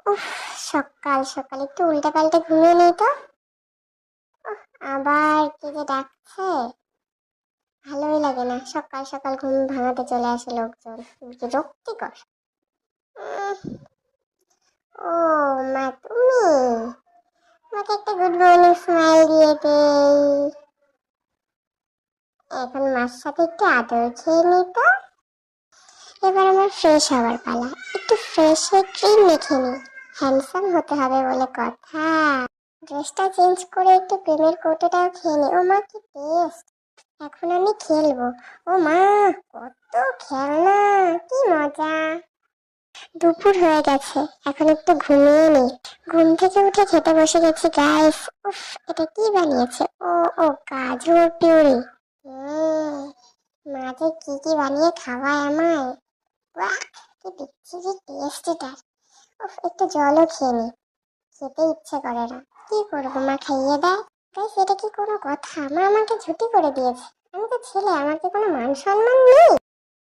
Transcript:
উফ, সকাল সকাল একটু উল্টা পাল্টা ঘুমিয়ে নেই তো। আবার কি যে ডাকছে, ভালোই লাগে না। সকাল সকাল ঘুম ভাঙাতে চলে আসে লোকজন, বিরক্তিকর। উম, ও মা, তুমি আমাকে একটা গুড মর্নিং স্মাইল দিয়ে দেই। এখন মার সাথে একটু আদর খেয়ে নিই তো। এবার আমার ফ্রেশ হওয়ার পালা। একটু ফ্রেশ হয়ে ক্রিম মেখে নিই। হ্যান্ডসাম হতে হবে বলে কথা। ড্রেসটা চেঞ্জ করে একটু ক্রিমের কৌটোটাও খেয়ে নিই। ও মা, কি টেস্ট! এখন আমি খেলবো। ও মা, কত খেলনা, কি মজা! দুপুর হয়ে গেছে, এখন একটু ঘুমিয়ে নিই। ঘুম থেকে উঠে খেতে বসে গেছি গাইস। উফ, এটা কি বানিয়েছে? ও ও গাজর পিউরি। মা যে কি কি বানিয়ে খাওয়ায় আমায়। বাহ, কি বিচ্ছিরি টেস্ট এটা। উফ, একটু জলও খেয়ে নি, খেতে ইচ্ছে করে না। কি করবো, মা খাইয়ে দেয়। গাইস, এটা কি কোনো কথা? মা আমাকে ছুটি করে দিয়েছে। আমি তো ছেলে, আমার কি কোনো মান সম্মান নেই?